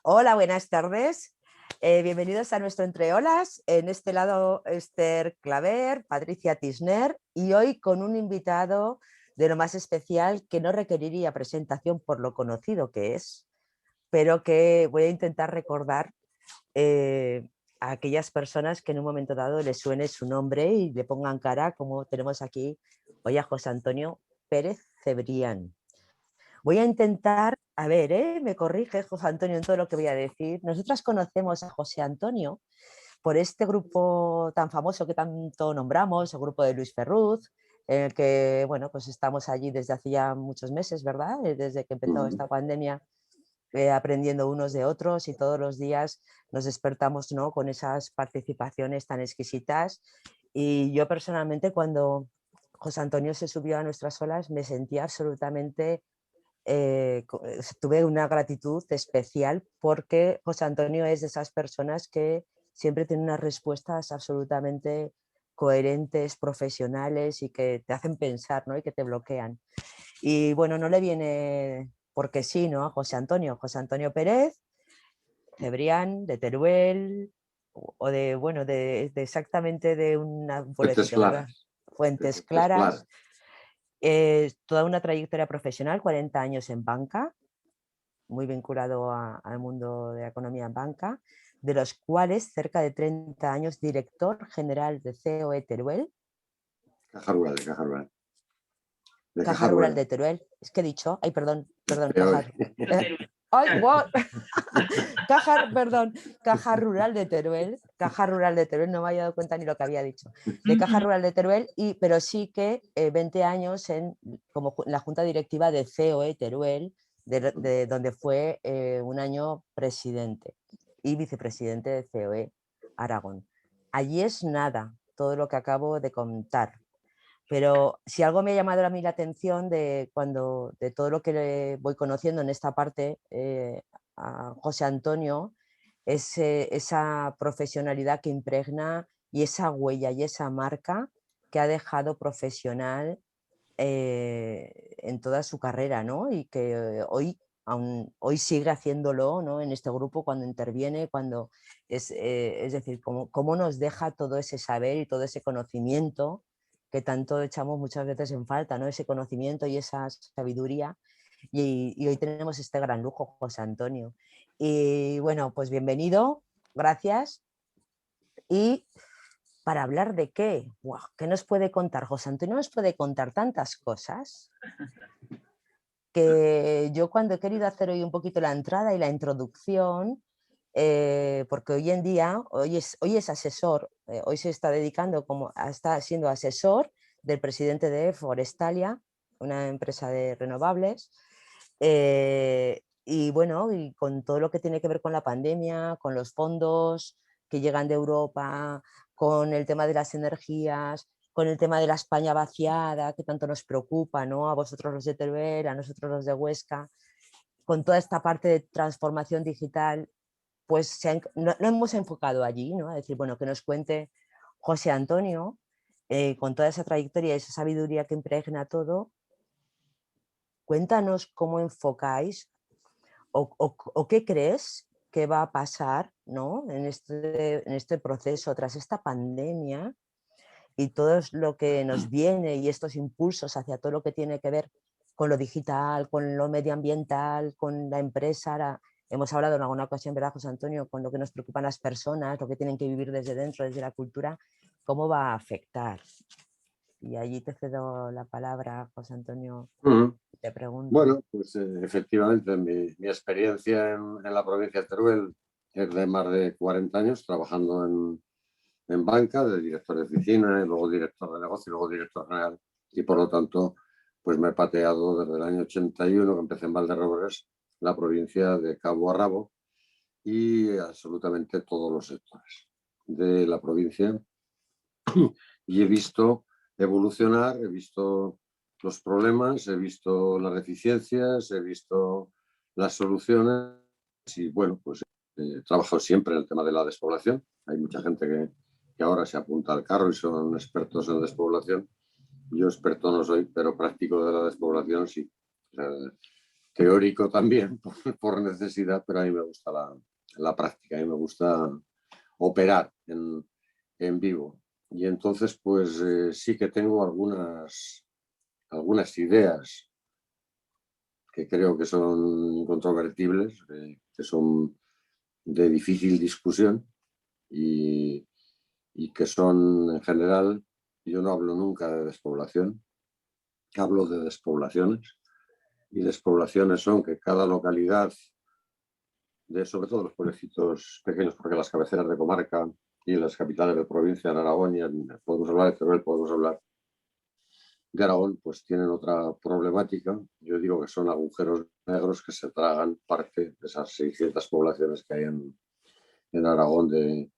Hola, buenas tardes. Bienvenidos a nuestro Entre Olas. En este lado, Esther Claver, Patricia Tisner y hoy con un invitado de lo más especial que no requeriría presentación por lo conocido que es, pero que voy a intentar recordar a aquellas personas que en un momento dado les suene su nombre y le pongan cara, como tenemos aquí hoy a José Antonio Pérez Cebrián. Voy a intentar, a ver, me corrige José Antonio en todo lo que voy a decir. Nosotras conocemos a José Antonio por este grupo tan famoso que tanto nombramos, el grupo de Luis Ferruz, en el que, bueno, pues estamos allí desde hace ya muchos meses, ¿verdad? Desde que empezó esta pandemia, aprendiendo unos de otros y todos los días nos despertamos, ¿no?, con esas participaciones tan exquisitas. Y yo personalmente cuando José Antonio se subió a nuestras olas me sentía absolutamente tuve una gratitud especial porque José Antonio es de esas personas que siempre tiene unas respuestas absolutamente coherentes, profesionales y que te hacen pensar, ¿no?, y que te bloquean. Y bueno, no le viene porque sí, ¿no?, a José Antonio Pérez, Cebrián, de Teruel, o de, bueno, de exactamente de un Fuentes pueblecito, ¿verdad? claras, de Fuentes fuentes claras. Claras. Toda una trayectoria profesional, 40 años en banca, muy vinculado al mundo de la economía en banca, de los cuales cerca de 30 años director general de COE Teruel, Caja rural, de caja rural. De Caja caja Rural rural, de Teruel. Es que he dicho, ay, perdón, de perdón, COE. ay, what? Perdón, Caja Rural de Teruel, Caja Rural de Teruel, no me había dado cuenta ni lo que había dicho, de Caja Rural de Teruel, pero sí que 20 años como la junta directiva de COE Teruel, de donde fue un año presidente y vicepresidente de COE Aragón. Allí es nada, todo lo que acabo de contar. Pero si algo me ha llamado a mí la atención de todo lo que le voy conociendo en esta parte a José Antonio, es esa profesionalidad que impregna y esa huella y esa marca que ha dejado profesional en toda su carrera, ¿no? Y que hoy sigue haciéndolo, ¿no?, en este grupo cuando interviene, cuando es decir, cómo nos deja todo ese saber y todo ese conocimiento que tanto echamos muchas veces en falta, ¿no? Ese conocimiento y esa sabiduría. Y hoy tenemos este gran lujo, José Antonio. Y bueno, pues bienvenido, gracias. Y para hablar de qué, ¡guau!, ¿qué nos puede contar? José Antonio nos puede contar tantas cosas que yo cuando he querido hacer hoy un poquito la entrada y la introducción, porque hoy en día, hoy es asesor, hoy se está dedicando está siendo asesor del presidente de Forestalia, una empresa de renovables, y bueno, y con todo lo que tiene que ver con la pandemia, con los fondos que llegan de Europa, con el tema de las energías, con el tema de la España vaciada, que tanto nos preocupa, ¿no?, a vosotros los de Teruel, a nosotros los de Huesca, con toda esta parte de transformación digital, pues lo hemos enfocado allí, ¿no?, a decir, bueno, que nos cuente José Antonio, con toda esa trayectoria y esa sabiduría que impregna todo, cuéntanos cómo enfocáis o qué crees que va a pasar, ¿no?, en este proceso tras esta pandemia y todo lo que nos viene y estos impulsos hacia todo lo que tiene que ver con lo digital, con lo medioambiental, con la empresa. Ahora, hemos hablado en alguna ocasión, ¿verdad, José Antonio?, con lo que nos preocupan las personas, lo que tienen que vivir desde dentro, desde la cultura, cómo va a afectar. Y allí te cedo la palabra, José Antonio, Ujú. y te pregunto. Bueno, pues efectivamente mi experiencia en la provincia de Teruel es de más de 40 años trabajando en banca, de director de oficina, y luego director de negocio, y luego director general. Y por lo tanto, pues me he pateado desde el año 81, que empecé en Valderrobres, la provincia de cabo a rabo, y absolutamente todos los sectores de la provincia. Y he visto evolucionar, he visto los problemas, he visto las deficiencias, he visto las soluciones y bueno, pues he trabajado siempre en el tema de la despoblación. Hay mucha gente que ahora se apunta al carro y son expertos en despoblación. Yo experto no soy, pero práctico de la despoblación sí. O sea, teórico también por necesidad, pero a mí me gusta la práctica, a mí me gusta operar en vivo. Y entonces, pues sí que tengo algunas ideas que creo que son incontrovertibles, que son de difícil discusión y que son, en general, yo no hablo nunca de despoblación, hablo de despoblaciones. Y despoblaciones son que cada localidad, sobre todo los pueblecitos pequeños, porque las cabeceras de comarca y las capitales de provincia en Aragón, podemos hablar de Teruel, podemos hablar de Aragón, pues tienen otra problemática. Yo digo que son agujeros negros que se tragan parte de esas 600 poblaciones que hay en Aragón de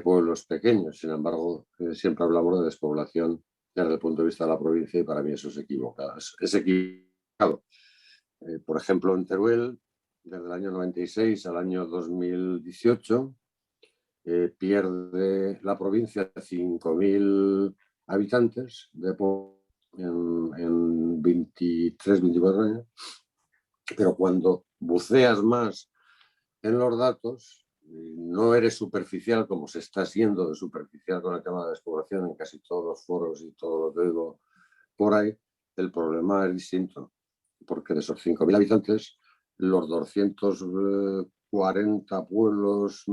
pueblos pequeños. Sin embargo, siempre hablamos de despoblación desde el punto de vista de la provincia y para mí eso es equivocado. Es equivocado. Por ejemplo, en Teruel, desde el año 96 al año 2018, pierde la provincia 5.000 habitantes en 23, 24 años, pero cuando buceas más en los datos, no eres superficial como se está siendo de superficial con el tema de despoblación en casi todos los foros y todo lo que digo por ahí, el problema es distinto, porque de esos 5.000 habitantes, los 240 pueblos,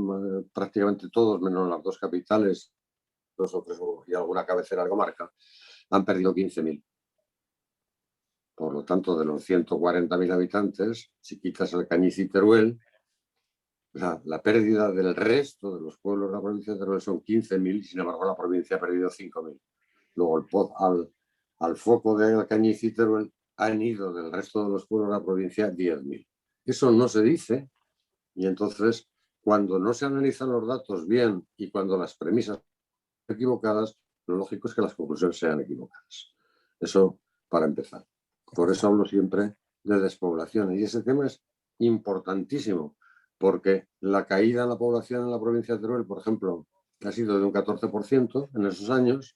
prácticamente todos, menos las dos capitales, 2 o 3 y alguna cabecera de comarca, han perdido 15.000. Por lo tanto, de los 140.000 habitantes, si quitas Alcañiz y Teruel, la pérdida del resto de los pueblos de la provincia de Teruel son 15.000 y sin embargo la provincia ha perdido 5.000. Luego al foco de Alcañiz y Teruel han ido del resto de los pueblos de la provincia 10.000. Eso no se dice y entonces cuando no se analizan los datos bien y cuando las premisas son equivocadas, lo lógico es que las conclusiones sean equivocadas. Eso para empezar. Por eso hablo siempre de despoblación y ese tema es importantísimo porque la caída en la población en la provincia de Teruel, por ejemplo, ha sido de un 14% en esos años,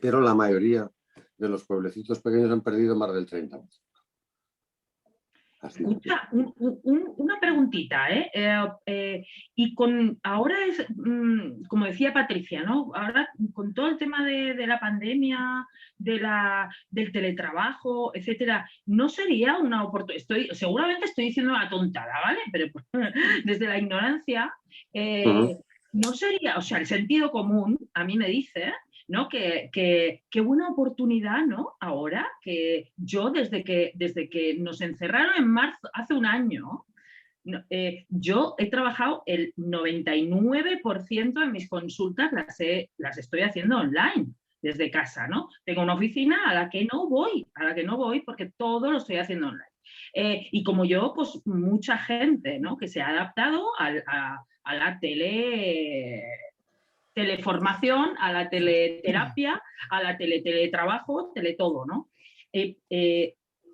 pero la mayoría de los pueblecitos pequeños han perdido más del 30%. Escucha, una preguntita, y ahora es, como decía Patricia, ¿no? Ahora con todo el tema de la pandemia, del teletrabajo, etcétera, ¿no sería una oportunidad? Seguramente estoy diciendo una tontada, ¿vale? Pero desde la ignorancia, no sería, o sea, el sentido común a mí me dice, ¿no? Qué buena oportunidad, ¿no? Ahora que yo desde que nos encerraron en marzo, hace un año, yo he trabajado el 99% de mis consultas las estoy haciendo online, desde casa, ¿no? Tengo una oficina a la que no voy porque todo lo estoy haciendo online. Y como yo, pues mucha gente, ¿no? Que se ha adaptado a la teleformación, a la teleterapia, a la teletrabajo, todo, ¿no?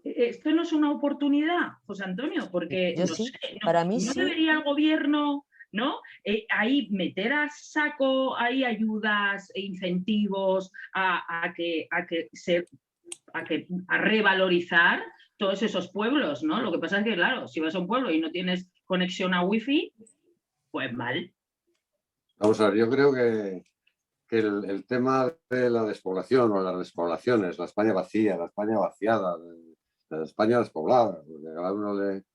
Esto no es una oportunidad, José Antonio, porque Yo no sí, sé, para mí ¿no sí. debería el gobierno, ¿no? Ahí meter a saco, ahí ayudas e incentivos a revalorizar todos esos pueblos, ¿no? Lo que pasa es que, claro, si vas a un pueblo y no tienes conexión a wifi, pues mal. Vamos a ver, yo creo que el tema de la despoblación o las despoblaciones, la España vacía, la España vaciada, la España despoblada, porque cada uno le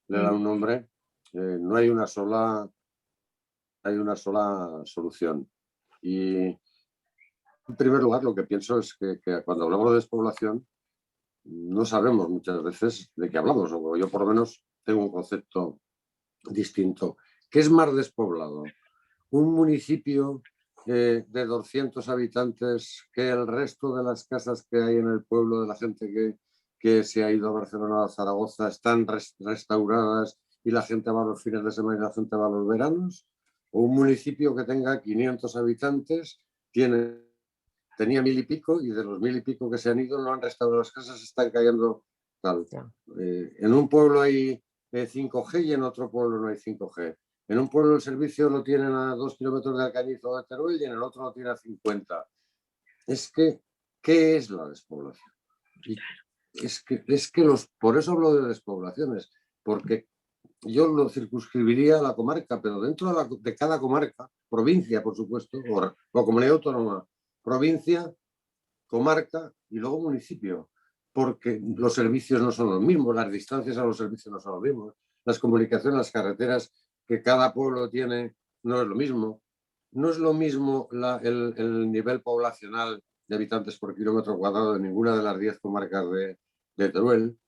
da un nombre, no hay una sola solución. Y en primer lugar, lo que pienso es que cuando hablamos de despoblación, no sabemos muchas veces de qué hablamos, o yo por lo menos tengo un concepto distinto. ¿Qué es más despoblado? ¿Un municipio de 200 habitantes que el resto de las casas que hay en el pueblo de la gente que se ha ido a Barcelona o a Zaragoza están restauradas y la gente va los fines de semana y la gente va los veranos? ¿O un municipio que tenga 500 habitantes tenía 1.000 y pico y de los 1.000 y pico que se han ido no han restaurado las casas, están cayendo tal? En un pueblo hay 5G y en otro pueblo no hay 5G. En un pueblo el servicio lo tienen a 2 kilómetros de Alcañiz o de Teruel y en el otro lo tiene a 50. Es que, ¿qué es la despoblación? por eso hablo de despoblaciones, porque yo lo circunscribiría a la comarca, pero dentro de cada comarca, provincia, por supuesto, o comunidad autónoma, provincia, comarca y luego municipio, porque los servicios no son los mismos, las distancias a los servicios no son los mismos, las comunicaciones, las carreteras que cada pueblo tiene no es lo mismo. No es lo mismo el nivel poblacional de habitantes por kilómetro cuadrado de ninguna de las 10 comarcas de Teruel.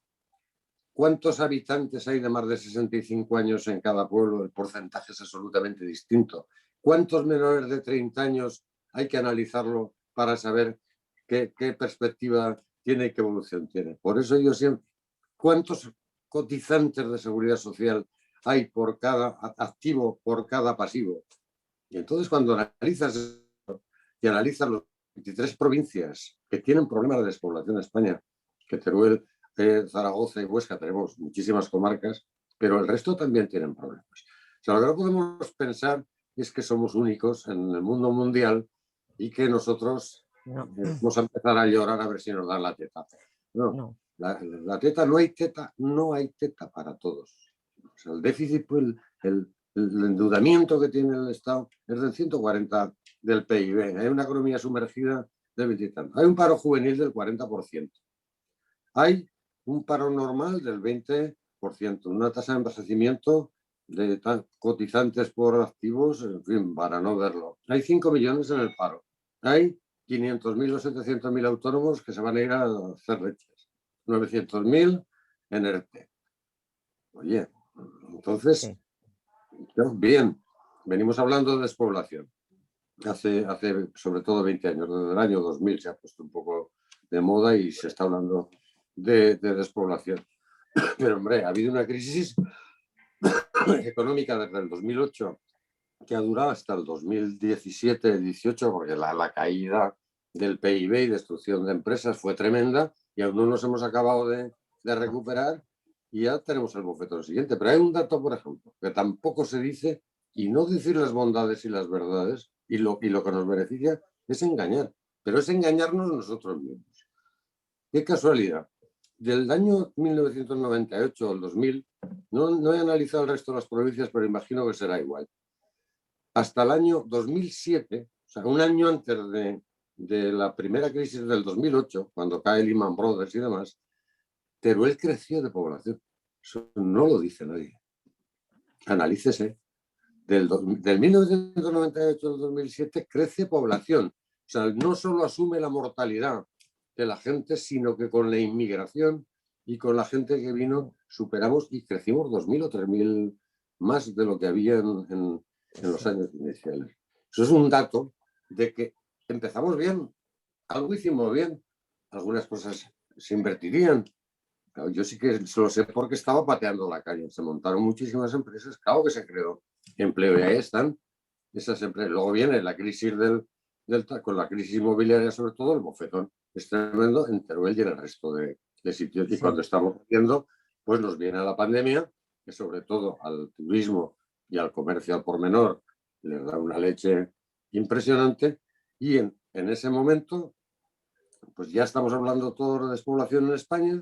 ¿Cuántos habitantes hay de más de 65 años en cada pueblo? El porcentaje es absolutamente distinto. ¿Cuántos menores de 30 años hay que analizarlo para saber qué perspectiva tiene y qué evolución tiene? Por eso yo siempre, ¿cuántos cotizantes de seguridad social hay por cada activo, por cada pasivo? Y entonces cuando analizas y analizas los 23 provincias que tienen problemas de despoblación en España, que Teruel, Zaragoza y Huesca tenemos muchísimas comarcas, pero el resto también tienen problemas. O sea, lo que no podemos pensar es que somos únicos en el mundo mundial y que nosotros vamos a empezar a llorar a ver si nos dan la teta. No. La teta, no hay teta para todos. O sea, el déficit, pues, el endeudamiento que tiene el Estado es del 140 del PIB. Hay una economía sumergida del 20 y tanto. Hay un paro juvenil del 40%. Hay un paro normal del 20%. Una tasa de envejecimiento de cotizantes por activos, en fin, para no verlo. Hay 5 millones en el paro. Hay 500.000 o 700.000 autónomos que se van a ir a hacer leches. 900.000 en ERTE. Oye, entonces... Sí. Bien, venimos hablando de despoblación. Hace sobre todo 20 años, desde el año 2000 se ha puesto un poco de moda y se está hablando de despoblación. Pero, hombre, ha habido una crisis económica desde el 2008 que ha durado hasta el 2017-18, porque la caída del PIB y destrucción de empresas fue tremenda y aún no nos hemos acabado de recuperar. Y ya tenemos el bofetón siguiente. Pero hay un dato, por ejemplo, que tampoco se dice, y no decir las bondades y las verdades, y lo que nos beneficia es engañar, pero es engañarnos nosotros mismos. Qué casualidad. Del año 1998 al 2000, no he analizado el resto de las provincias, pero imagino que será igual. Hasta el año 2007, o sea, un año antes de la primera crisis del 2008, cuando cae Lehman Brothers y demás, Teruel creció de población. Eso no lo dice nadie. Analícese. Del 1998 al 2007 crece población. O sea, no solo asume la mortalidad de la gente, sino que con la inmigración y con la gente que vino superamos y crecimos 2.000 o 3.000 más de lo que había en los años iniciales. Eso es un dato de que empezamos bien, algo hicimos bien, algunas cosas se invertirían. Claro, yo sí que lo sé porque estaba pateando la calle. Se montaron muchísimas empresas, claro que se creó empleo y ahí están esas empresas. Luego viene la crisis con la crisis inmobiliaria, sobre todo, el bofetón es tremendo en Teruel y en el resto de sitios. Y cuando estamos viendo, pues nos viene la pandemia, que sobre todo al turismo y al comercio al por menor les da una leche impresionante. Y en ese momento, pues ya estamos hablando todo de despoblación en España.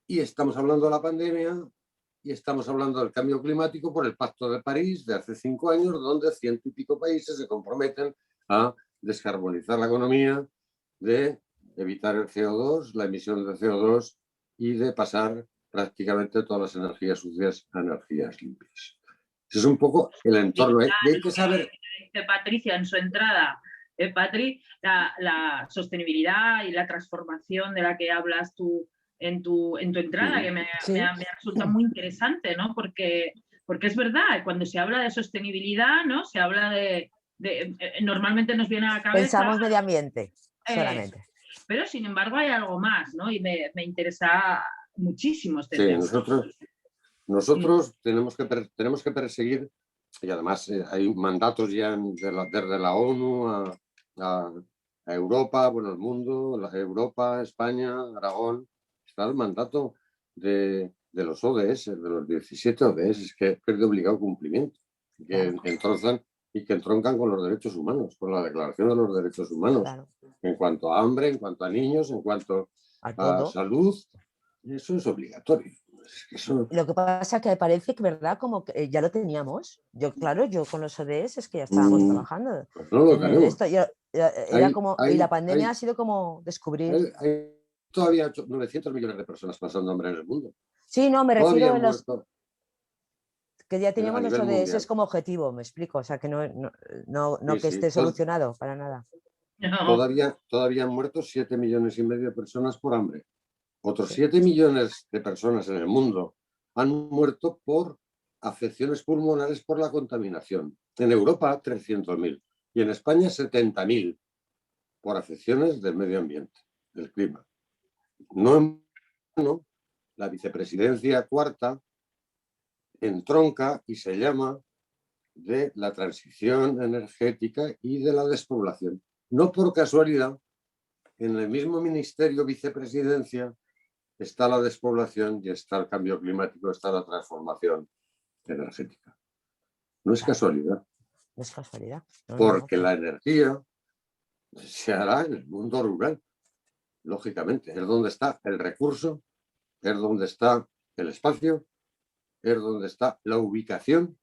Y estamos hablando de la pandemia y estamos hablando del cambio climático por el Pacto de París de hace 5 años, donde 100 y pico países se comprometen a descarbonizar la economía, de evitar el CO2, la emisión de CO2 y de pasar prácticamente todas las energías sucias a energías limpias. Ese es un poco el entorno. Hay que saber... Dice Patricia en su entrada, Patri, la sostenibilidad y la transformación de la que hablas tú en tu entrada, que me resulta muy interesante, ¿no? Porque es verdad, cuando se habla de sostenibilidad, ¿no? Se habla de normalmente nos viene a la cabeza... Pensamos medio ambiente, solamente. Pero, sin embargo, hay algo más, ¿no? Y me interesa muchísimo este tema. Nosotros tenemos que perseguir, y además hay mandatos ya desde la ONU a Europa, bueno, el mundo, Europa, España, Aragón. Está el mandato de los ODS, de los 17 ODS, que es de obligado cumplimiento, que entronchan y que entroncan con los derechos humanos, con la Declaración de los Derechos Humanos, en cuanto a hambre, en cuanto a niños, en cuanto a a todo. salud, eso es obligatorio. Eso, Lo que pasa es que parece que, ¿verdad? Como que ya lo teníamos. Yo, claro, yo con los ODS es que ya estábamos trabajando pues no lo en tenemos. esto. Era Hay, como, y la hay, pandemia hay, ha sido como descubrir. hay todavía 900 millones de personas pasando hambre en el mundo. Sí, no, me Todavía refiero a han los muerto que ya a teníamos los nivel ODS mundial. como objetivo, me explico. O sea, que no Sí, que sí. esté solucionado para nada. No. Todavía han muerto 7,5 millones de personas por hambre. Otros Sí. 7 millones de personas en el mundo han muerto por afecciones pulmonares por la contaminación. En Europa, 300.000 y en España, 70.000 por afecciones del medio ambiente, del clima. No en vano, la vicepresidencia cuarta entronca y se llama de la transición energética y de la despoblación. No por casualidad, en el mismo ministerio vicepresidencia está la despoblación y está el cambio climático, está la transformación energética. No es Claro, casualidad, no es casualidad. No, porque claro. la energía se hará en el mundo rural, lógicamente. Es donde está el recurso, es donde está el espacio, es donde está la ubicación,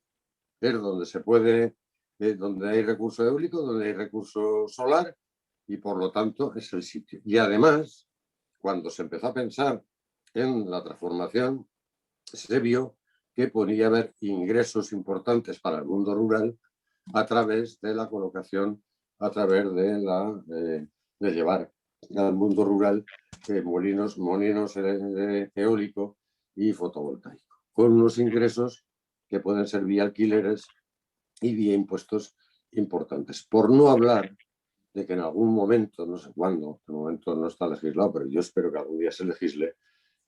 es donde se puede, donde hay recurso eólico, donde hay recurso solar y por lo tanto es el sitio. Y además, cuando se empezó a pensar en la transformación, se vio que podía haber ingresos importantes para el mundo rural a través de la colocación, a través de llevar al mundo rural molinos eólico y fotovoltaico, con unos ingresos que pueden ser vía alquileres y vía impuestos importantes. Por no hablar de que en algún momento, no sé cuándo, de momento no está legislado, pero yo espero que algún día se legisle,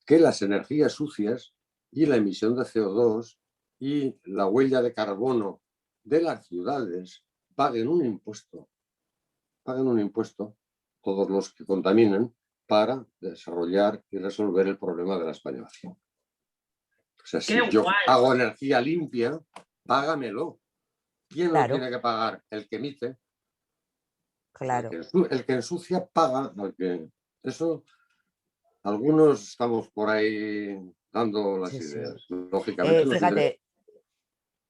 que las energías sucias y la emisión de CO2 y la huella de carbono de las ciudades paguen un impuesto todos los que contaminen para desarrollar y resolver el problema de la españolación. O sea, Qué si yo guay. hago energía limpia, págamelo. ¿Quién lo Claro, tiene que pagar? El que emite. claro. El que ensucia paga al que... Eso, algunos estamos por ahí dando las Sí, sí. ideas. Lógicamente, Fíjate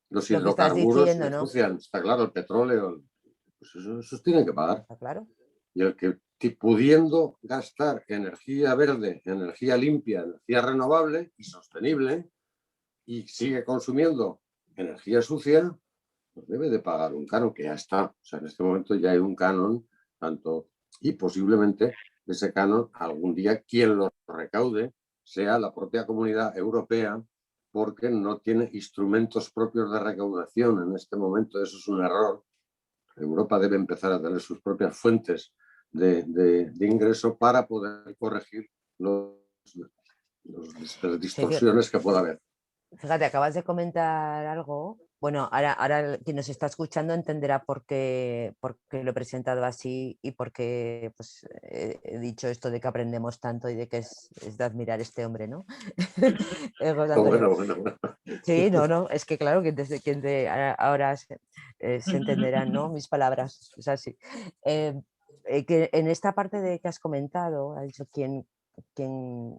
los lo que estás hidrocarburos diciendo, ¿no? ensucian, está claro, el petróleo, pues esos tienen que pagar. ¿Está claro? Y el que pudiendo gastar energía verde, energía limpia, energía renovable y sostenible y sigue consumiendo energía sucia, pues debe de pagar un canon que ya está. O sea, en este momento ya hay un canon, tanto, y posiblemente ese canon algún día quien lo recaude sea la propia Comunidad Europea, porque no tiene instrumentos propios de recaudación en este momento. Eso es un error. Europa debe empezar a tener sus propias fuentes de ingreso para poder corregir las Sí, distorsiones que pueda haber. fíjate, acabas de comentar algo. Bueno, ahora quien nos está escuchando entenderá por qué lo he presentado así y por qué pues, he dicho esto de que aprendemos tanto y de que es de admirar este hombre, ¿no? José Antonio. Bueno. Sí, no, es que claro, que desde ahora se entenderán, ¿no? Mis palabras, es así. Que en esta parte de que has comentado, ha dicho quien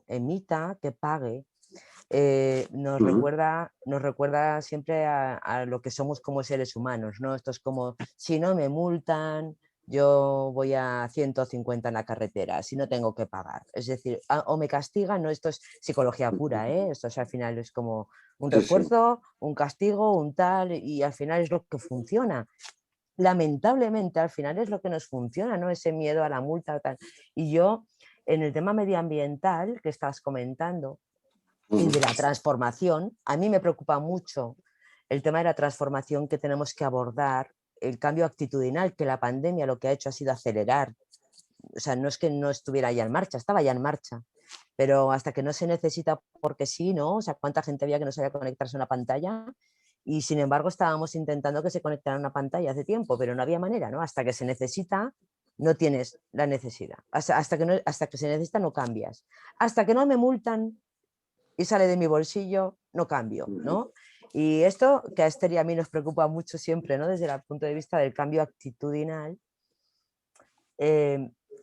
emita, que pague, nos recuerda siempre a lo que somos como seres humanos, ¿no? Esto es como, si no me multan, yo voy a 150 en la carretera, si no tengo que pagar. Es decir, o me castigan, no, esto es psicología pura, ¿eh? Esto al final es como un Sí, sí. refuerzo, un castigo, un tal, y al final es lo que funciona. Lamentablemente, al final es lo que nos funciona, ¿no? Ese miedo a la multa, tal. Y yo, en el tema medioambiental que estás comentando, y de la transformación, a mí me preocupa mucho el tema de la transformación que tenemos que abordar, el cambio actitudinal que la pandemia lo que ha hecho ha sido acelerar. O sea, no es que no estuviera ya en marcha, estaba ya en marcha, pero hasta que no se necesita porque sí, ¿no? O sea, cuánta gente había que no sabía conectarse a una pantalla y sin embargo estábamos intentando que se conectara a una pantalla hace tiempo, pero no había manera, ¿no? Hasta que se necesita, no tienes la necesidad. Hasta que se necesita, no cambias. Hasta que no me multan, y sale de mi bolsillo, no cambio, ¿no? Y esto que a Esther y a mí nos preocupa mucho siempre, ¿no? Desde el punto de vista del cambio actitudinal,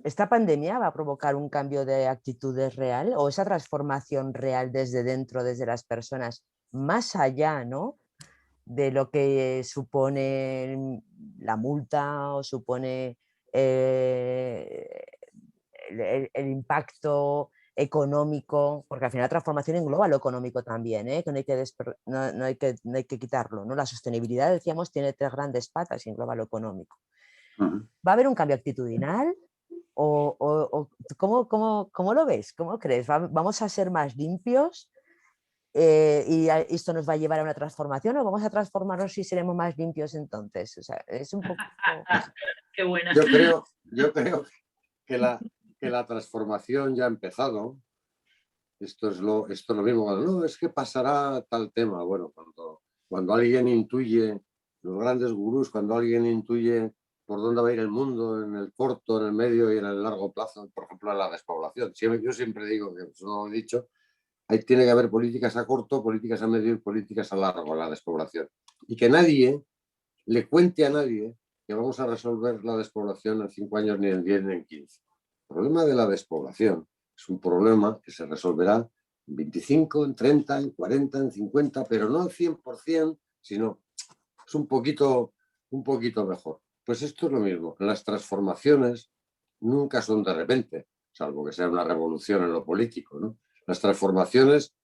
¿esta pandemia va a provocar un cambio de actitudes real o esa transformación real desde dentro, desde las personas, más allá, ¿no?, de lo que supone la multa o supone eh, el impacto económico, porque al final la transformación engloba lo económico también, ¿eh?, que no hay que, no hay que quitarlo, ¿no? La sostenibilidad, decíamos, tiene 3 grandes patas y engloba lo económico. ¿Va a haber un cambio actitudinal? ¿O cómo lo ves? ¿Cómo crees? ¿Vamos a ser más limpios? ¿Y esto nos va a llevar a una transformación o vamos a transformarnos y seremos más limpios entonces? O sea, es un poco... Qué buena. Yo creo que la transformación ya ha empezado. Esto es lo mismo. No, es que pasará tal tema. Bueno, cuando alguien intuye, los grandes gurús, cuando alguien intuye por dónde va a ir el mundo en el corto, en el medio y en el largo plazo, por ejemplo, en la despoblación. Yo siempre digo, que eso no lo he dicho, ahí tiene que haber políticas a corto, políticas a medio y políticas a largo en la despoblación. Y que nadie le cuente a nadie que vamos a resolver la despoblación en 5 años, ni en 10, ni en 15. El problema de la despoblación es un problema que se resolverá en 25, en 30, en 40, en 50, pero no al 100%, sino es un poquito mejor. Pues esto es lo mismo. Las transformaciones nunca son de repente, salvo que sea una revolución en lo político, ¿no? Las transformaciones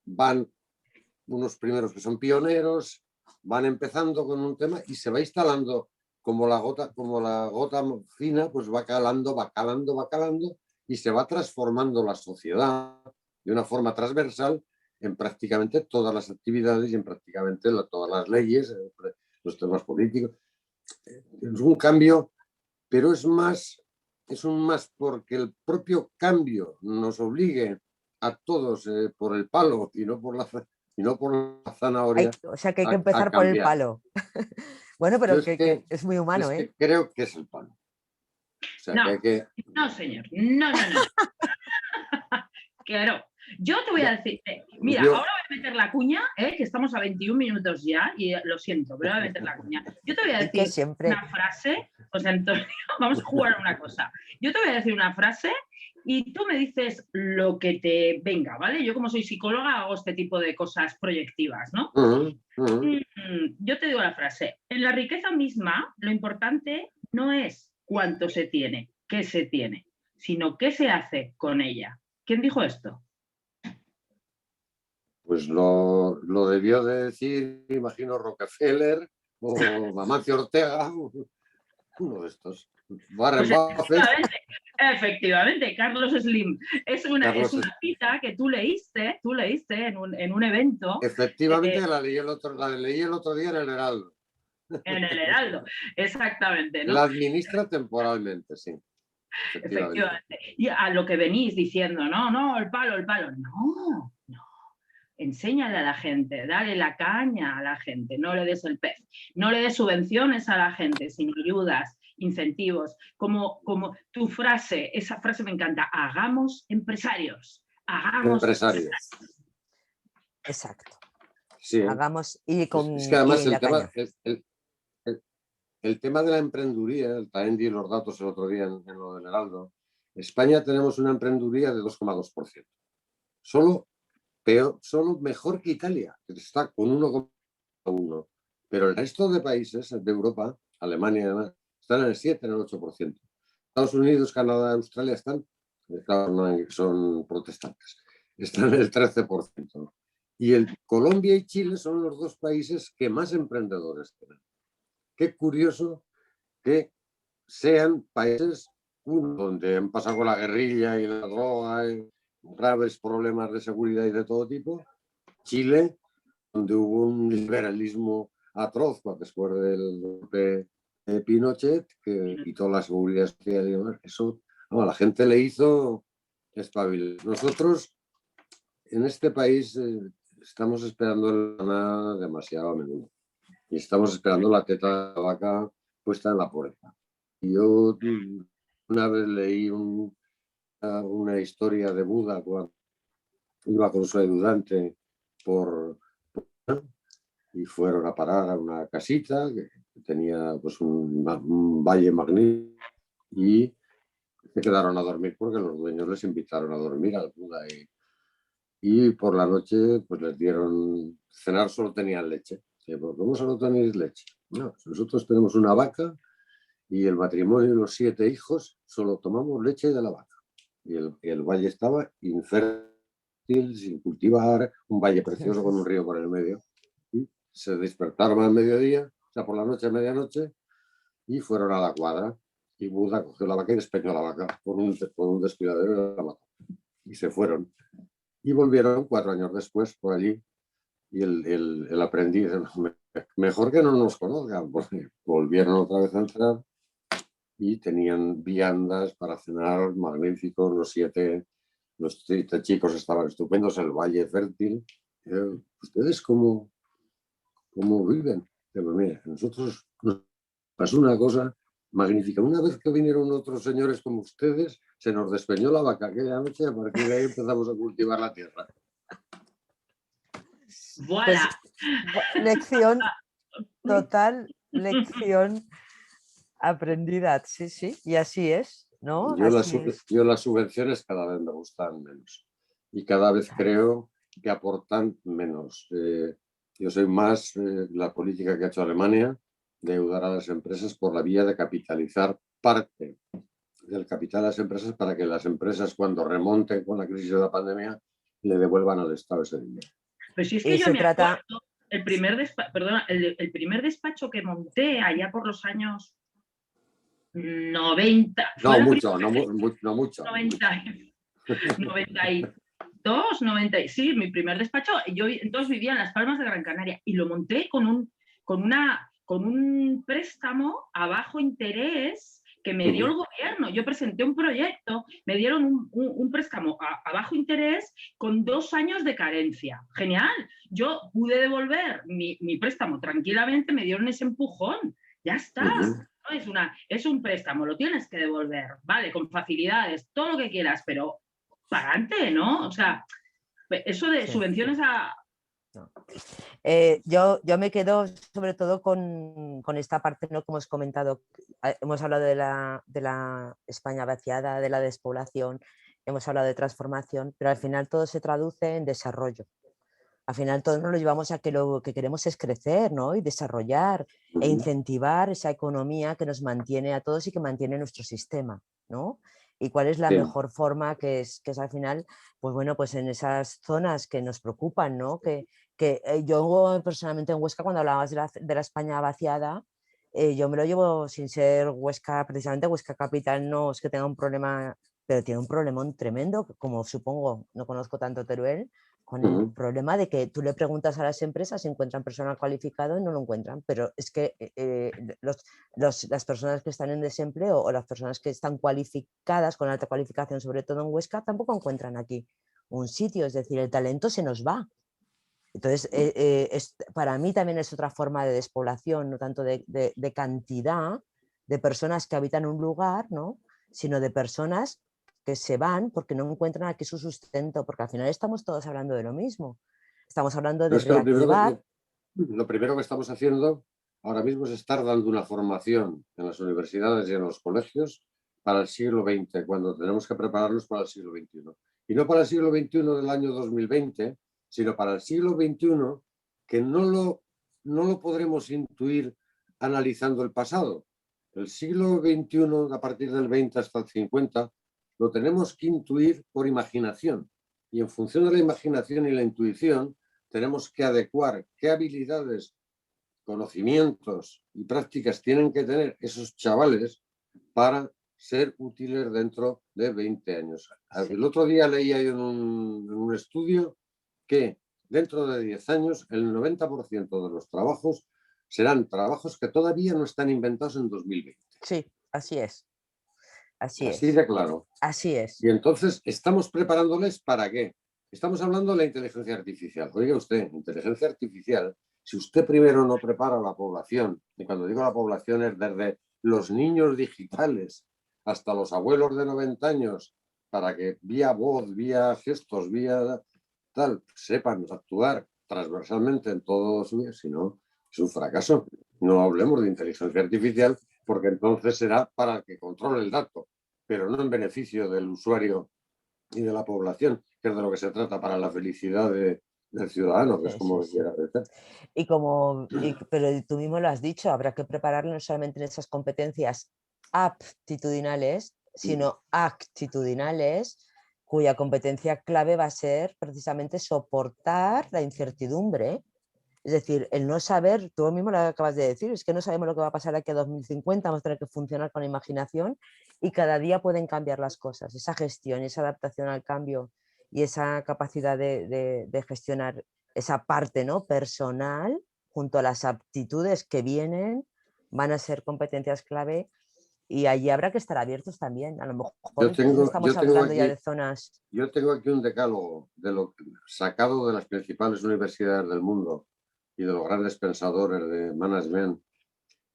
van unos primeros que son pioneros, van empezando con un tema y se va instalando como la gota fina, pues va calando y se va transformando la sociedad de una forma transversal en prácticamente todas las actividades y en prácticamente todas las leyes, los temas políticos. Es un cambio, pero es un más porque el propio cambio nos obligue a todos por el palo y no por la zanahoria o sea que hay que a empezar por el cambiar. palo. Bueno, Yo pero que es muy humano, ¿eh? que creo que es el palo. O sea, No, que hay que... no, señor. No. Claro. Yo te voy a decir, mira, ahora voy a meter la cuña, que estamos a 21 minutos ya, y lo siento, pero voy a meter la cuña. Yo te voy a Y que decir siempre... una frase, José Antonio, vamos a jugar a una cosa. Yo te voy a decir una frase y tú me dices lo que te venga, ¿vale? Yo como soy psicóloga hago este tipo de cosas proyectivas, ¿no? Yo te digo la frase, en la riqueza misma lo importante no es cuánto se tiene, qué se tiene, sino qué se hace con ella. ¿Quién dijo esto? Pues lo debió de decir, imagino, Rockefeller o Amancio Ortega, uno de estos. Warren Pues Buffett. efectivamente, Carlos Slim. Es una cita que tú leíste en un evento. Efectivamente, la leí el otro día en el Heraldo. En el Heraldo, exactamente, ¿no? La administra temporalmente, sí. Efectivamente. Y a lo que venís diciendo, no, el palo. No. Enséñale a la gente, dale la caña a la gente, no le des el pez, no le des subvenciones a la gente, sino ayudas, incentivos. Como tu frase, esa frase me encanta, hagamos empresarios. Exacto. Sí, hagamos y con es que además el tema de la emprenduría, también di los datos el otro día en lo del Heraldo. En España tenemos una emprenduría de 2,2%. Solo mejor que Italia, que está con 1,1%. Pero el resto de países de Europa, Alemania además, están en el 7, en el 8%. Estados Unidos, Canadá, Australia están, claro, no son protestantes, están en el 13%. Y Colombia y Chile son los 2 países que más emprendedores tienen. Qué curioso que sean países, donde han pasado con la guerrilla y la droga, y graves problemas de seguridad y de todo tipo. Chile, donde hubo un liberalismo atroz después del golpe de Pinochet, que quitó la seguridad social y demás. Eso, la gente le hizo espabilar. Nosotros, en este país, estamos esperando el maná demasiado a menudo. Y estamos esperando la teta de la vaca puesta en la puerta. Y yo una vez leí una historia de Buda cuando iba con su ayudante y fueron a parar a una casita que tenía pues un valle magnífico y se quedaron a dormir porque los dueños les invitaron a dormir al Buda y por la noche pues les dieron, cenar solo tenían leche. ¿Cómo solo tenéis leche? No, nosotros tenemos una vaca y el matrimonio y los 7 hijos solo tomamos leche de la vaca. Y el valle estaba infértil, sin cultivar, un valle precioso con un río por el medio. Y se despertaron al mediodía, o sea, por la noche a medianoche, y fueron a la cuadra. Y Buda cogió la vaca y despeñó la vaca por un descuidadero y la mató. Y se fueron. Y volvieron 4 años después por allí. Y el aprendiz, mejor que no nos conozcan, porque volvieron otra vez a entrar y tenían viandas para cenar magníficos, los 7 chicos estaban estupendos, el valle fértil. ¿Ustedes cómo viven? Pero mira, nosotros nos pasó una cosa magnífica. Una vez que vinieron otros señores como ustedes, se nos despeñó la vaca aquella noche y a partir de ahí empezamos a cultivar la tierra. Voilà. Pues, lección total, lección aprendida, sí, sí, y así es, ¿no? Yo las subvenciones cada vez me gustan menos y cada vez creo que aportan menos. Yo soy más la política que ha hecho Alemania de ayudar a las empresas por la vía de capitalizar parte del capital de las empresas para que las empresas cuando remonten con la crisis de la pandemia le devuelvan al Estado ese dinero. Pero si es que yo me acuerdo, el primer despacho que monté allá por los años 90. No mucho, no mucho. 90, 92, 90, sí, mi primer despacho. Yo entonces vivía en Las Palmas de Gran Canaria y lo monté con un préstamo a bajo interés que me dio el gobierno. Yo presenté un proyecto, me dieron un préstamo a bajo interés con 2 años de carencia. Genial. Yo pude devolver mi préstamo tranquilamente, me dieron ese empujón. Ya está. ¿No? Es un préstamo, lo tienes que devolver, vale, con facilidades, todo lo que quieras, pero para adelante, ¿no? O sea, eso de subvenciones a... No. Yo me quedo sobre todo con esta parte, ¿no? Como hemos comentado, hemos hablado de la España vaciada, de la despoblación, hemos hablado de transformación, pero al final todo se traduce en desarrollo. Al final todos nos lo llevamos a que lo que queremos es crecer, ¿no? Y desarrollar e incentivar esa economía que nos mantiene a todos y que mantiene nuestro sistema, ¿no? Y cuál es la mejor forma que es al final, pues bueno, pues en esas zonas que nos preocupan, ¿no? Que yo personalmente en Huesca, cuando hablabas de la España vaciada, yo me lo llevo sin ser Huesca, precisamente Huesca Capital no es que tenga un problema, pero tiene un problemón tremendo, como supongo, no conozco tanto Teruel, con el problema de que tú le preguntas a las empresas si encuentran personal cualificado y no lo encuentran, pero es que las personas que están en desempleo o las personas que están cualificadas con alta cualificación, sobre todo en Huesca, tampoco encuentran aquí un sitio, es decir, el talento se nos va. Entonces, para mí también es otra forma de despoblación, no tanto de cantidad de personas que habitan un lugar, ¿no? Sino de personas que se van porque no encuentran aquí su sustento, porque al final estamos todos hablando de lo mismo. Estamos hablando de reactivar. Lo primero que estamos haciendo ahora mismo es estar dando una formación en las universidades y en los colegios para el siglo XX, cuando tenemos que prepararlos para el siglo XXI. Y no para el siglo XXI del año 2020, sino para el siglo XXI, que no lo podremos intuir analizando el pasado. El siglo XXI, a partir del 20 hasta el 50, lo tenemos que intuir por imaginación. Y en función de la imaginación y la intuición, tenemos que adecuar qué habilidades, conocimientos y prácticas tienen que tener esos chavales para ser útiles dentro de 20 años. El otro día leía en un estudio que dentro de 10 años el 90% de los trabajos serán trabajos que todavía no están inventados en 2020. Sí, así es. Así de claro. Así es. Y entonces estamos preparándoles ¿para qué? Estamos hablando de la inteligencia artificial. Oiga usted, inteligencia artificial, si usted primero no prepara a la población, y cuando digo la población es desde los niños digitales hasta los abuelos de 90 años, para que vía voz, vía gestos, vía tal, sepan actuar transversalmente en todo su vida, si no, es un fracaso. No hablemos de inteligencia artificial porque entonces será para que controle el dato. pero no en beneficio del usuario y de la población, que es de lo que se trata para la felicidad del ciudadano, que es como quiera ser. Pero tú mismo lo has dicho, habrá que prepararlo no solamente en esas competencias aptitudinales, sino actitudinales, cuya competencia clave va a ser precisamente soportar la incertidumbre. Es decir, el no saber, tú mismo lo acabas de decir, es que no sabemos lo que va a pasar aquí a 2050, vamos a tener que funcionar con la imaginación y cada día pueden cambiar las cosas. Esa gestión, esa adaptación al cambio y esa capacidad de gestionar esa parte, ¿no?, personal, junto a las aptitudes que vienen, van a ser competencias clave y allí habrá que estar abiertos también. A lo mejor entonces estamos hablando ya de zonas. Yo tengo aquí un decálogo de lo sacado de las principales universidades del mundo y de los grandes pensadores de management,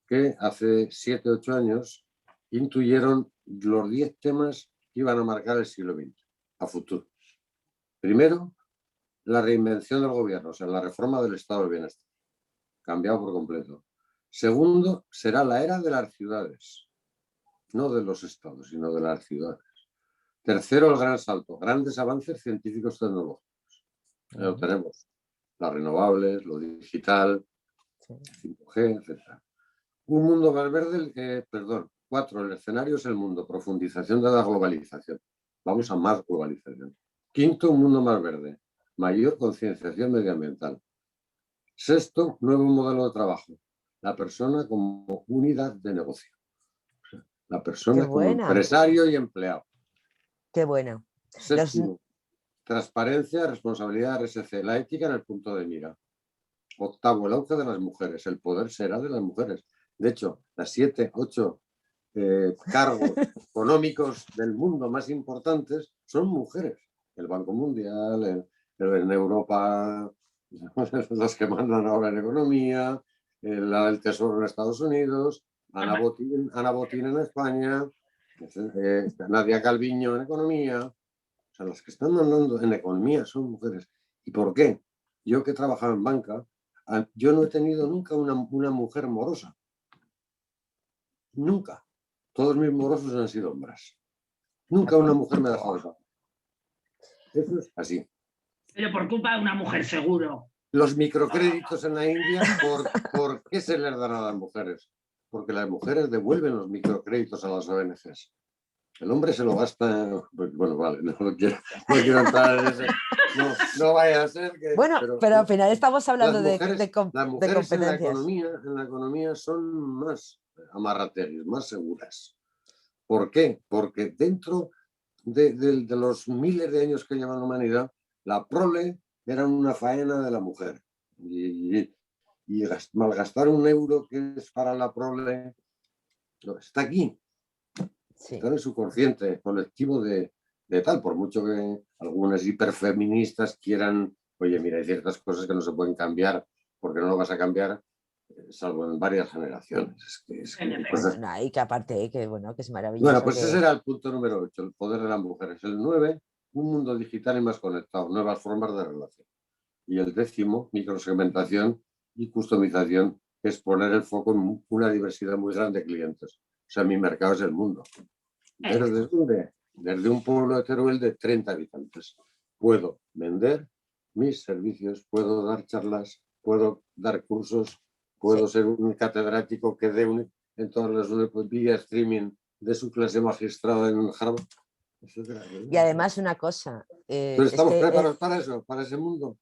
que hace 7, 8 años intuyeron los 10 temas que iban a marcar el siglo XX a futuro. Primero, la reinvención del gobierno, o sea, la reforma del estado del bienestar, cambiado por completo. Segundo, será la era de las ciudades, no de los estados, sino de las ciudades. Tercero, el gran salto, grandes avances científicos tecnológicos. Ya lo tenemos, las renovables, lo digital, 5G, etc. Un mundo más verde, 4, el escenario es el mundo, profundización de la globalización. Vamos a más globalización. Quinto, un mundo más verde, mayor concienciación medioambiental. Sexto, nuevo modelo de trabajo, la persona como unidad de negocio. La persona como empresario y empleado. Qué bueno. Séptimo, transparencia, responsabilidad, RSC, la ética en el punto de mira. Octavo, el auge de las mujeres, el poder será de las mujeres. De hecho, las 7, 8 cargos económicos del mundo más importantes son mujeres. El Banco Mundial, en Europa, los que mandan ahora en economía, el Tesoro en Estados Unidos, Ana Botín en España, Nadia Calviño en economía. O sea, las que están mandando en economía son mujeres. ¿Y por qué? Yo que he trabajado en banca, yo no he tenido nunca una mujer morosa. Nunca. Todos mis morosos han sido hombres. Nunca una mujer me ha dejado de trabajar. Eso es así. Pero por culpa de una mujer, seguro. Los microcréditos en la India, ¿por qué se les dan a las mujeres? Porque las mujeres devuelven los microcréditos a las ONGs. El hombre se lo gasta. Bueno, vale, no quiero entrar en ese. No vaya a ser que. Bueno, pero al final estamos hablando las mujeres de competencias. En la economía son más amarraterias, más seguras. ¿Por qué? Porque dentro de los miles de años que lleva la humanidad, la prole era una faena de la mujer. Y malgastar un euro que es para la prole está aquí. Sí. Está en el subconsciente colectivo de tal, por mucho que algunas hiperfeministas quieran, oye, mira, hay ciertas cosas que no se pueden cambiar porque no lo vas a cambiar, salvo en varias generaciones. Y que aparte, que es maravilloso. Bueno, pues ese era el punto número 8, el poder de las mujeres. El 9, un mundo digital y más conectado, nuevas formas de relación. Y el 10, microsegmentación y customización, que es poner el foco en una diversidad muy grande de clientes. O sea, mi mercado es el mundo. ¿Desde dónde? Desde un pueblo de Teruel de 30 habitantes. Puedo vender mis servicios, puedo dar charlas, puedo dar cursos, puedo ser un catedrático que dé en todas las vía streaming de su clase magistrada en Harvard. Y además una cosa. Pero estamos preparados para eso, para ese mundo.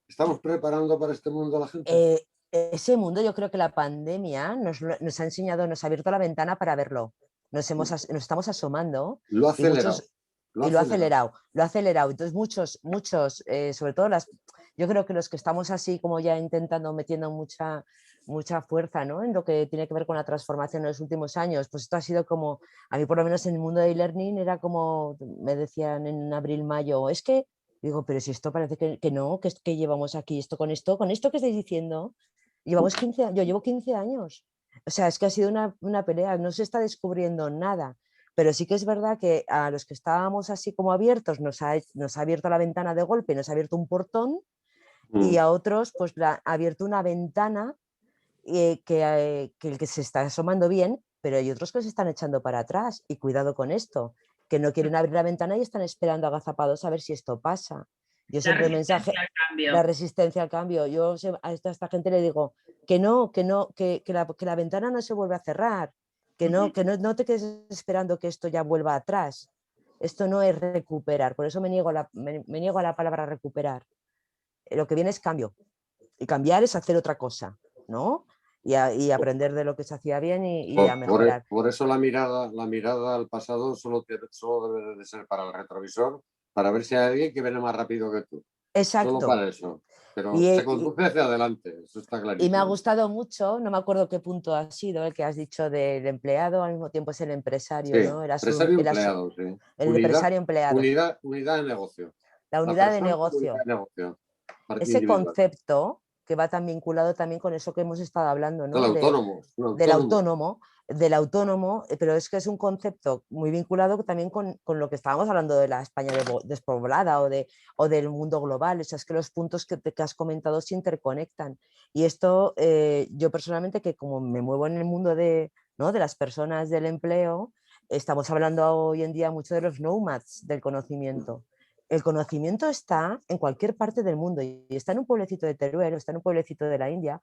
¿Estamos preparando para este mundo a la gente? Ese mundo, yo creo que la pandemia nos ha enseñado, nos ha abierto la ventana para verlo. Nos estamos asomando. Lo ha acelerado. Lo ha acelerado. Entonces muchos, sobre todo yo creo que los que estamos así como ya intentando, metiendo mucha fuerza, ¿no?, en lo que tiene que ver con la transformación en los últimos años, pues esto ha sido como, a mí por lo menos en el mundo de e-learning era como, me decían en abril, mayo, es que, digo, pero si esto parece que no, que llevamos aquí esto con esto que estáis diciendo, llevamos 15 años, yo llevo 15 años. O sea, es que ha sido una pelea, no se está descubriendo nada, pero sí que es verdad que a los que estábamos así como abiertos nos ha abierto la ventana de golpe, nos ha abierto un portón y a otros pues ha abierto una ventana que el que se está asomando bien pero hay otros que se están echando para atrás y cuidado con esto, que no quieren abrir la ventana y están esperando agazapados a ver si esto pasa. Yo La siempre el mensaje, resistencia al la cambio. resistencia al cambio, yo a esta gente le digo que no, que la ventana no se vuelve a cerrar, no te quedes esperando que esto ya vuelva atrás. Esto no es recuperar, por eso me niego a la palabra recuperar. Lo que viene es cambio, y cambiar es hacer otra cosa, ¿no? Y aprender de lo que se hacía bien y a mejorar. Por eso la mirada al pasado solo debe de ser para el retrovisor, para ver si hay alguien que viene más rápido que tú. Solo Exacto. para eso. Pero se Y, conduce hacia adelante, eso está y me ha clarísimo. gustado mucho, no me acuerdo qué punto ha sido el que has dicho del empleado, al mismo tiempo es el Sí, empresario, ¿no? empresario empleado, sí. El empresario empleado, Unidad de negocio. la La unidad de persona como unidad negocio. de negocio, parte Ese individual. concepto que va tan vinculado también con eso que hemos estado hablando, El ¿no? autónomo, un Del autónomo. autónomo, pero es que es un concepto muy vinculado también con lo que estábamos hablando de la España despoblada o del mundo global. O sea, es que los puntos que has comentado se interconectan. Y esto, yo personalmente, que como me muevo en el mundo ¿no? de las personas del empleo, estamos hablando hoy en día mucho de los nomads del conocimiento. El conocimiento está en cualquier parte del mundo y está en un pueblecito de Teruel o está en un pueblecito de la India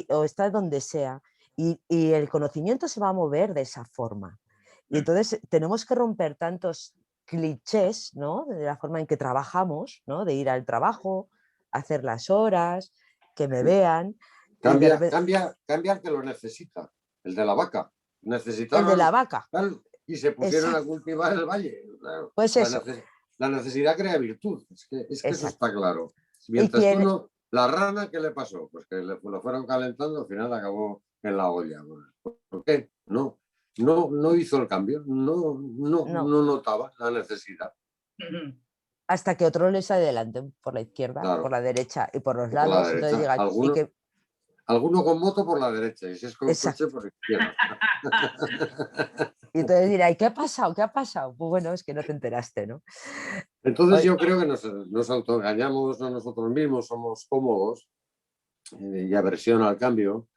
o está donde sea. Y el conocimiento se va a mover de esa forma. Y entonces tenemos que romper tantos clichés, ¿no? De la forma en que trabajamos, ¿no? De ir al trabajo, hacer las horas, que me vean. Y de repente, Cambia el que lo necesita, el de la vaca. el de la Necesitaban vaca. tal y se pusieron a Exacto. cultivar el valle. Claro, Pues eso. la necesidad crea virtud, es que eso Exacto. está claro. Y Mientras tú quien, no. La rana, ¿qué le pasó? Pues que lo fueron calentando, al final acabó en la olla. ¿Por qué? No hizo el cambio, no, no notaba la necesidad. hasta que otros les adelanten por la izquierda, por Claro, la derecha y por los por la lados. Entonces derecha. digan, y que, Alguno con moto por la derecha y si es con coche exacto. por la izquierda. Y entonces dirá, ¿y qué ha pasado? ¿Qué ha pasado? Pues bueno, es que no te enteraste, ¿no? Entonces Hoy, yo creo que nos autoengañamos a nosotros mismos, somos cómodos y aversión al cambio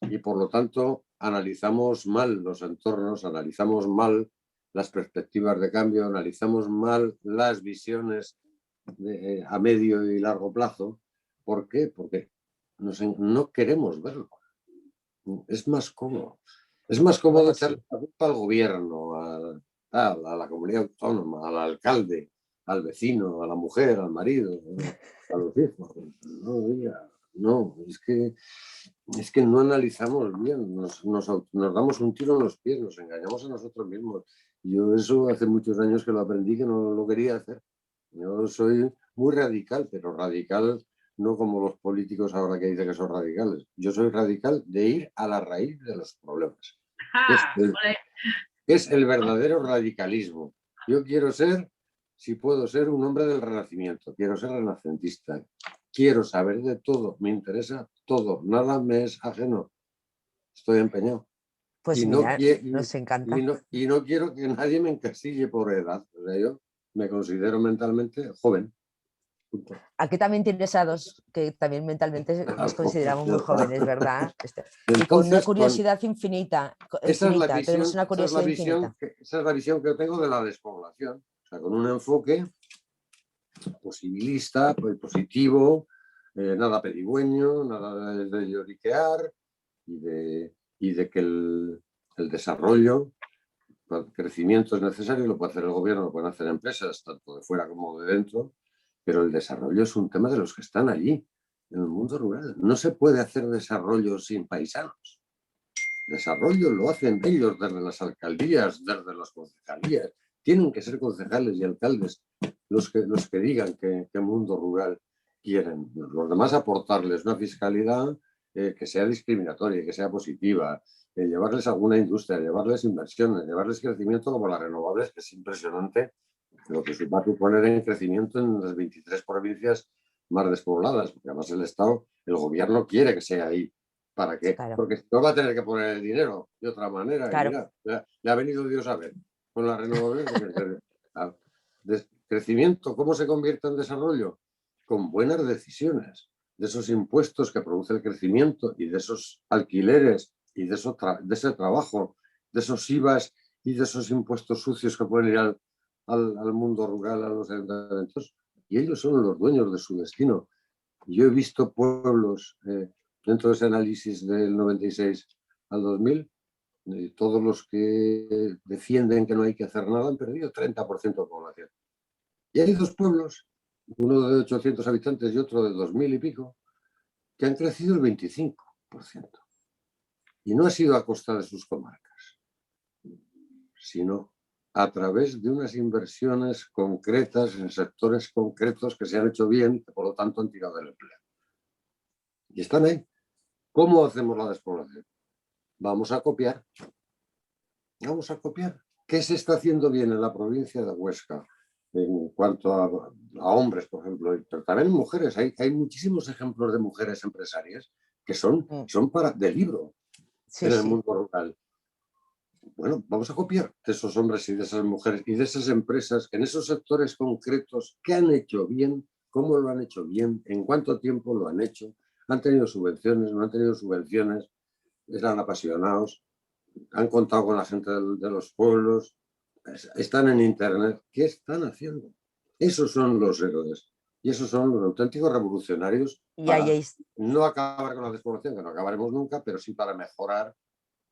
y por lo tanto analizamos mal los entornos, analizamos mal las perspectivas de cambio, analizamos mal las visiones a medio y largo plazo. ¿Por qué? Porque no queremos verlo. Es más cómodo. Es más cómodo bueno, echarle sí. la culpa al gobierno, a la comunidad autónoma, al alcalde, al vecino, a la mujer, al marido, a los hijos. No, no, es que no analizamos bien, nos damos un tiro en los pies, nos engañamos a nosotros mismos. Yo eso hace muchos años que lo aprendí, que no lo quería hacer. Yo soy muy radical, pero radical no como los políticos ahora que dicen que son radicales. Yo soy radical de ir a la raíz de los problemas, que es el, que es el verdadero radicalismo. Yo quiero ser, si puedo ser, un hombre del Renacimiento, quiero ser renacentista, quiero saber de todo, me interesa todo, nada me es ajeno, estoy empeñado. Pues Y no, mira, nos encanta. y no quiero que nadie me encasille por edad. O sea, yo me considero mentalmente joven. Aquí también tienes a dos que también mentalmente nos consideramos muy jóvenes, ¿verdad? Y con una Entonces, curiosidad infinita, tenemos una curiosidad infinita. esa es la visión que tengo de la despoblación. O sea, con un enfoque posibilista, positivo, nada pedigüeño, nada de lloriquear y de que el desarrollo, el crecimiento es necesario, lo puede hacer el gobierno, lo pueden hacer empresas, tanto de fuera como de dentro, pero el desarrollo es un tema de los que están allí, en el mundo rural. No se puede hacer desarrollo sin paisanos. Desarrollo lo hacen ellos desde las alcaldías, desde las concejalías. Tienen que ser concejales y alcaldes los que digan qué mundo rural quieren. Los demás aportarles una fiscalidad que sea discriminatoria, que sea positiva, llevarles alguna industria, llevarles inversiones, llevarles crecimiento como las renovables, que es impresionante lo que se va a suponer en crecimiento en las 23 provincias más despobladas, porque además el Estado, el gobierno quiere que sea ahí. ¿Para qué? Claro, Porque no va a tener que poner el dinero de otra manera. Y claro. mira, le ha venido Dios a ver con las renovables. Crecimiento, ¿cómo se convierte en desarrollo? Con buenas decisiones, de esos impuestos que produce el crecimiento y de esos alquileres y de ese trabajo, de esos IVAs y de esos impuestos sucios que pueden ir al mundo rural, a los ayuntamientos, y ellos son los dueños de su destino. Yo he visto pueblos, dentro de ese análisis del 96 al 2000, todos los que defienden que no hay que hacer nada han perdido 30% de población. Y hay dos pueblos, uno de 800 habitantes y otro de 2000 y pico, que han crecido el 25%. Y no ha sido a costa de sus comarcas, sino a través de unas inversiones concretas en sectores concretos que se han hecho bien, que por lo tanto han tirado del empleo. Y están ahí. ¿Cómo hacemos la despoblación? Vamos a copiar. Vamos a copiar. ¿Qué se está haciendo bien en la provincia de Huesca? En cuanto a hombres, por ejemplo, pero también en mujeres. Hay muchísimos ejemplos de mujeres empresarias que son de libro en el mundo rural. Bueno, vamos a copiar de esos hombres y de esas mujeres y de esas empresas en esos sectores concretos que han hecho bien, cómo lo han hecho bien, en cuánto tiempo lo han hecho, han tenido subvenciones, no han tenido subvenciones, eran apasionados, han contado con la gente de los pueblos, están en internet. ¿Qué están haciendo? Esos son los héroes y esos son los auténticos revolucionarios para no acabar con la despoblación, que no acabaremos nunca, pero sí para mejorar,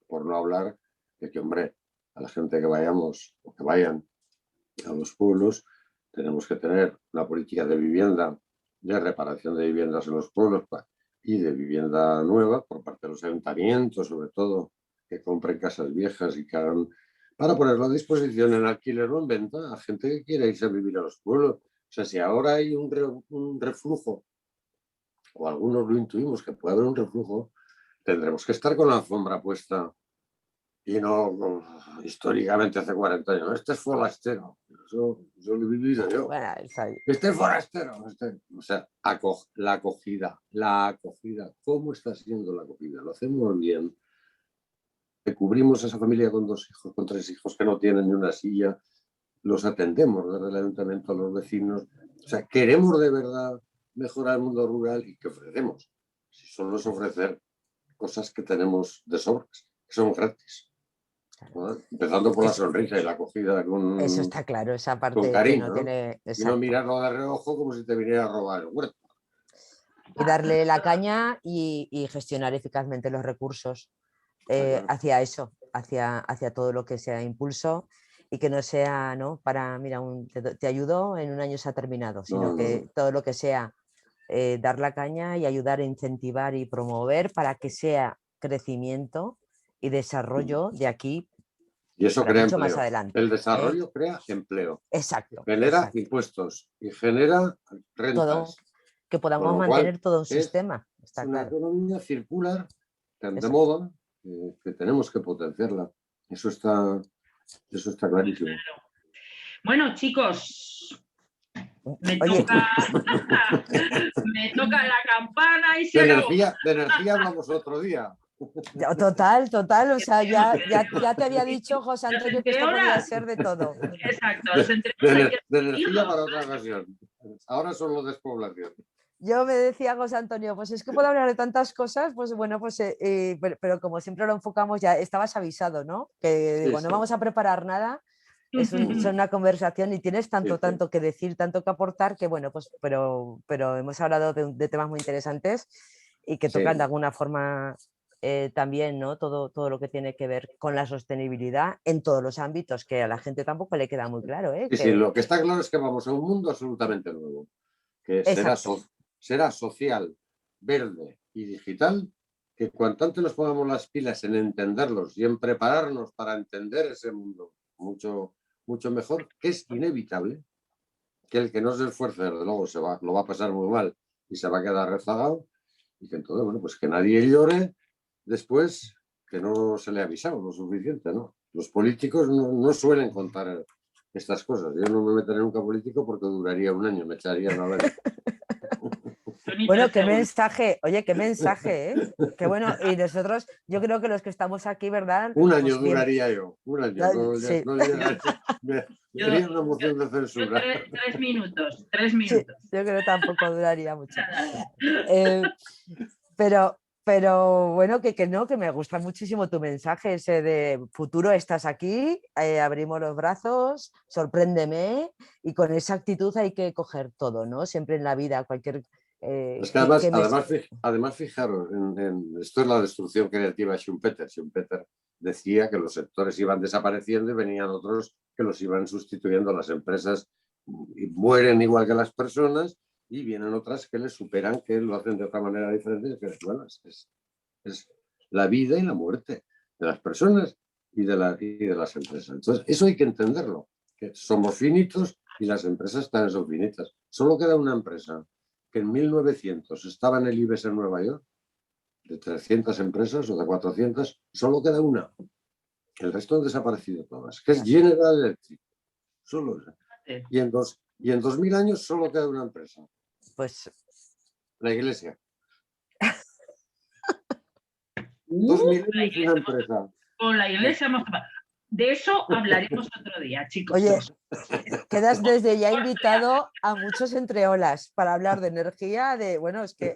por no hablar de que, hombre, a la gente que vayamos o que vayan a los pueblos, tenemos que tener una política de vivienda, de reparación de viviendas en los pueblos y de vivienda nueva por parte de los ayuntamientos, sobre todo, que compren casas viejas y que hagan, para ponerlo a disposición en alquiler o en venta a gente que quiera irse a vivir a los pueblos. O sea, si ahora hay un reflujo, o algunos lo intuimos que puede haber un reflujo, tendremos que estar con la alfombra puesta y no históricamente hace 40 años. Este es forastero. Eso lo he vivido yo. Bueno, este es forastero. O sea, la acogida. ¿Cómo está siendo la acogida? ¿Lo hacemos bien? Cubrimos a esa familia con 2 hijos, con 3 hijos que no tienen ni una silla, los atendemos desde el ayuntamiento a los vecinos. O sea, queremos de verdad mejorar el mundo rural y ¿qué ofrecemos? Si solo es ofrecer cosas que tenemos de sobras, que son gratis. ¿No? Empezando por la sonrisa y la acogida con, eso está claro, esa parte con cariño, que no tiene. Y no mirarlo de reojo como si te viniera a robar el huerto. Y darle la caña y gestionar eficazmente los recursos hacia eso, hacia todo lo que sea impulso y que no sea, ¿no? Para, mira, te ayudo, en un año se ha terminado, sino que todo lo que sea dar la caña y ayudar a incentivar y promover para que sea crecimiento y desarrollo de aquí. Y eso crea mucho empleo. Más adelante. El desarrollo crea empleo. Exacto. Genera impuestos y genera rentas. Todo, que podamos mantener todo un sistema. Está una claro. economía circular de moda que tenemos que potenciarla. Eso está clarísimo. Bueno, chicos, me toca la campana y se acabó. De energía hablamos otro día. Total, o sea, ya te había dicho, José Antonio, que esto podía ser de todo. Exacto. De energía para otra ocasión. Ahora solo despoblación. Yo me decía José Antonio, pues es que puedo hablar de tantas cosas, pues bueno, pues pero como siempre lo enfocamos, ya estabas avisado, ¿no? Que digo, no vamos a preparar nada, es una conversación y tienes tanto que decir, tanto que aportar, que bueno, pues pero hemos hablado de temas muy interesantes y que tocan de alguna forma también, ¿no? Todo lo que tiene que ver con la sostenibilidad en todos los ámbitos, que a la gente tampoco le queda muy claro. Sí, lo que está claro es que vamos a un mundo absolutamente nuevo, que será social, verde y digital, que cuanto antes nos pongamos las pilas en entenderlos y en prepararnos para entender ese mundo mucho, mucho mejor, que es inevitable, que el que no se esfuerce, desde luego, lo va a pasar muy mal y se va a quedar rezagado, y que entonces, bueno, pues que nadie llore después que no se le ha avisado lo suficiente, ¿no? Los políticos no suelen contar estas cosas. Yo no me meteré nunca político porque duraría un año, me echarían a ver. Bueno, qué mensaje, oye, qué mensaje, ¿eh? Qué bueno, y nosotros, yo creo que los que estamos aquí, ¿verdad? Un año pues duraría yo, un año. No llegaría, me haría una moción de censura. 3 minutos, 3 minutos. Sí, yo creo que tampoco duraría mucho. Pero Pero bueno, que no, que me gusta muchísimo tu mensaje ese de futuro, estás aquí, abrimos los brazos, sorpréndeme, y con esa actitud hay que coger todo, ¿no? Siempre en la vida, cualquier... Es que además fijaros, esto es la destrucción creativa de Schumpeter. Schumpeter decía que los sectores iban desapareciendo y venían otros que los iban sustituyendo. Las empresas mueren igual que las personas y vienen otras que les superan, que lo hacen de otra manera diferente. Que, bueno, es la vida y la muerte de las personas y de las empresas. Entonces, eso hay que entenderlo, que somos finitos y las empresas también son finitas. Solo queda una empresa que en 1900 estaba en el IBEX en Nueva York, de 300 empresas o de 400, solo queda una. El resto han desaparecido todas, que es General Electric. Solo esa. Y en 2000 años solo queda una empresa. Pues... La Iglesia. 2000 años una empresa. Con la Iglesia hemos... De eso hablaremos otro día, chicos. Oye, quedas desde ya invitado a muchos entreolas para hablar de energía, bueno, es que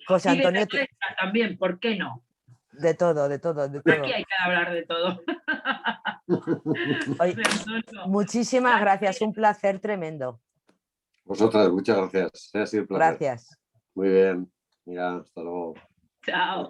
José Antonio... Y de la también, ¿por qué no? De todo. Aquí hay que hablar de todo. Oye, muchísimas gracias, un placer tremendo. Vosotras, muchas gracias. Ha sido un placer. Gracias. Muy bien. Mira, hasta luego. Chao.